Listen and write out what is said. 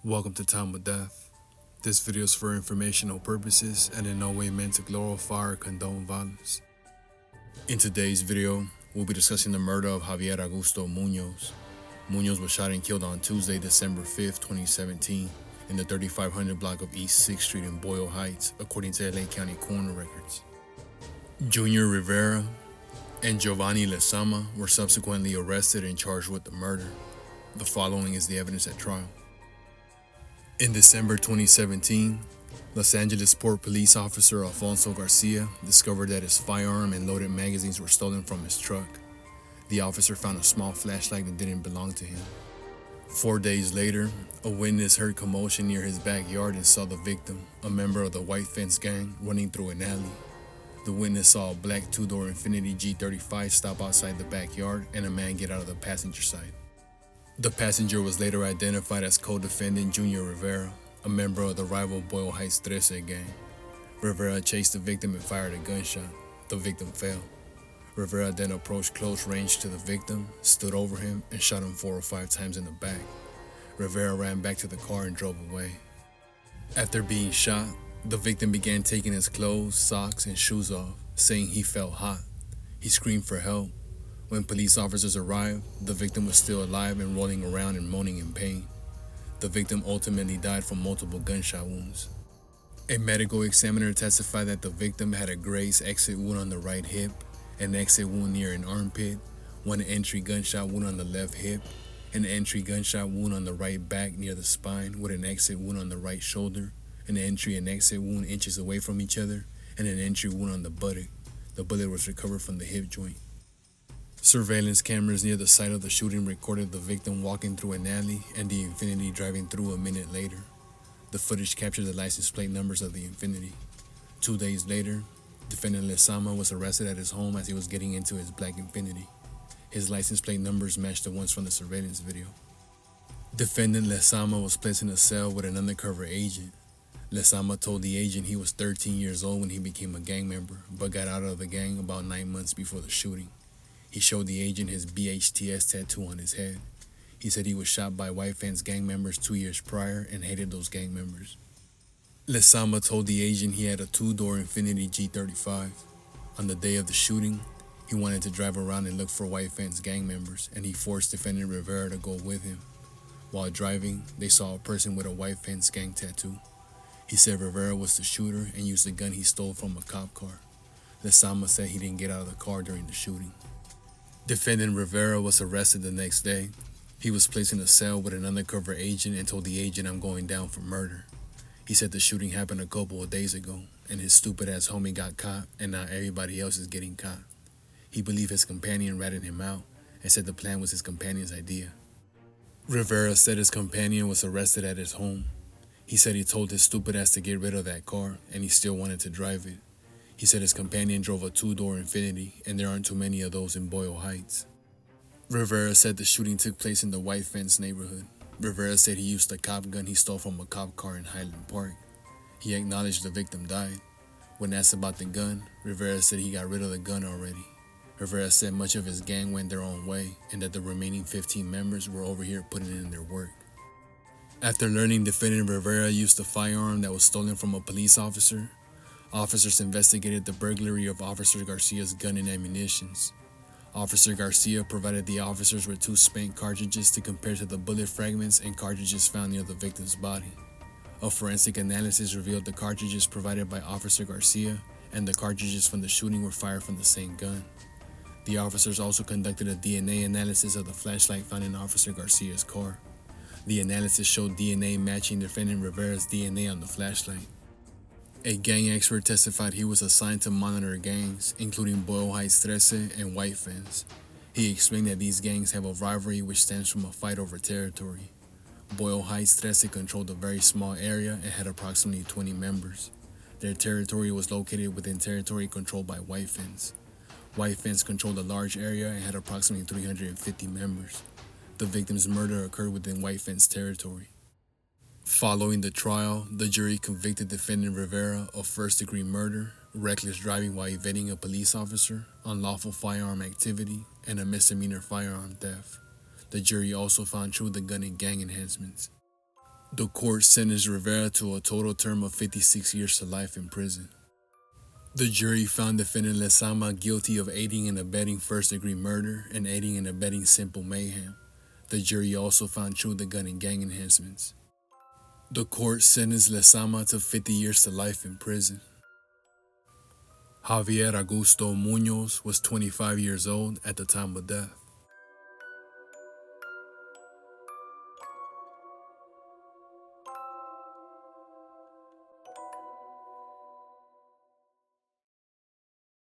Welcome to Time of Death. This video is for informational purposes and in no way meant to glorify or condone violence. In today's video, we'll be discussing the murder of Javier Augusto Munoz. Munoz was shot and killed on Tuesday, December 5th, 2017, in the 3500 block of East 6th Street in Boyle Heights, according to LA County coroner records. Junior Rivera and Giovanni Lezama were subsequently arrested and charged with the murder. The following is the evidence at trial. In December 2017, Los Angeles Port Police Officer Alfonso Garcia discovered that his firearm and loaded magazines were stolen from his truck. The officer found a small flashlight that didn't belong to him. 4 days later, a witness heard commotion near his backyard and saw the victim, a member of the White Fence gang, running through an alley. The witness saw a black two-door Infiniti G35 stop outside the backyard and a man get out of the passenger side. The passenger was later identified as co-defendant Junior Rivera, a member of the rival Boyle Heights 13 gang. Rivera chased the victim and fired a gunshot. The victim fell. Rivera then approached close range to the victim, stood over him, and shot him 4 or 5 times in the back. Rivera ran back to the car and drove away. After being shot, the victim began taking his clothes, socks, and shoes off, saying he felt hot. He screamed for help. When police officers arrived, the victim was still alive and rolling around and moaning in pain. The victim ultimately died from multiple gunshot wounds. A medical examiner testified that the victim had a graze exit wound on the right hip, an exit wound near an armpit, one entry gunshot wound on the left hip, an entry gunshot wound on the right back near the spine with an exit wound on the right shoulder, an entry and exit wound inches away from each other, and an entry wound on the buttock. The bullet was recovered from the hip joint. Surveillance cameras near the site of the shooting recorded the victim walking through an alley and the Infiniti driving through a minute later. The footage captured the license plate numbers of the Infiniti. 2 days later, defendant Lezama was arrested at his home as he was getting into his black Infiniti. His license plate numbers matched the ones from the surveillance video. Defendant Lezama was placed in a cell with an undercover agent. Lezama told the agent he was 13 years old when he became a gang member, but got out of the gang about 9 months before the shooting. He showed the agent his BHTS tattoo on his head. He said he was shot by White Fence gang members 2 years prior and hated those gang members. Lezama told the agent he had a two-door Infiniti G35. On the day of the shooting, he wanted to drive around and look for White Fence gang members, and he forced defendant Rivera to go with him. While driving, they saw a person with a White Fence gang tattoo. He said Rivera was the shooter and used the gun he stole from a cop car. Lezama said he didn't get out of the car during the shooting. Defendant Rivera was arrested the next day. He was placed in a cell with an undercover agent and told the agent, "I'm going down for murder." He said the shooting happened a couple of days ago, and his stupid-ass homie got caught, and now everybody else is getting caught. He believed his companion ratted him out and said the plan was his companion's idea. Rivera said his companion was arrested at his home. He said he told his stupid ass to get rid of that car, and he still wanted to drive it. He said his companion drove a two-door Infiniti, and there aren't too many of those in Boyle Heights. Rivera said the shooting took place in the White Fence neighborhood. Rivera said he used the cop gun he stole from a cop car in Highland Park. He acknowledged the victim died. When asked about the gun, Rivera said he got rid of the gun already. Rivera said much of his gang went their own way, and that the remaining 15 members were over here putting in their work. After learning defendant Rivera used a firearm that was stolen from a police officer, officers investigated the burglary of Officer Garcia's gun and ammunitions. Officer Garcia provided the officers with 2 spent cartridges to compare to the bullet fragments and cartridges found near the victim's body. A forensic analysis revealed the cartridges provided by Officer Garcia and the cartridges from the shooting were fired from the same gun. The officers also conducted a DNA analysis of the flashlight found in Officer Garcia's car. The analysis showed DNA matching defendant Rivera's DNA on the flashlight. A gang expert testified he was assigned to monitor gangs, including Boyle Heights 13 and White Fence. He explained that these gangs have a rivalry which stems from a fight over territory. Boyle Heights 13 controlled a very small area and had approximately 20 members. Their territory was located within territory controlled by White Fence. White Fence controlled a large area and had approximately 350 members. The victim's murder occurred within White Fence territory. Following the trial, the jury convicted defendant Rivera of first-degree murder, reckless driving while evading a police officer, unlawful firearm activity, and a misdemeanor firearm theft. The jury also found true the gun and gang enhancements. The court sentenced Rivera to a total term of 56 years to life in prison. The jury found defendant Lezama guilty of aiding and abetting first-degree murder and aiding and abetting simple mayhem. The jury also found true the gun and gang enhancements. The court sentenced Lezama to 50 years to life in prison. Javier Augusto Munoz was 25 years old at the time of death.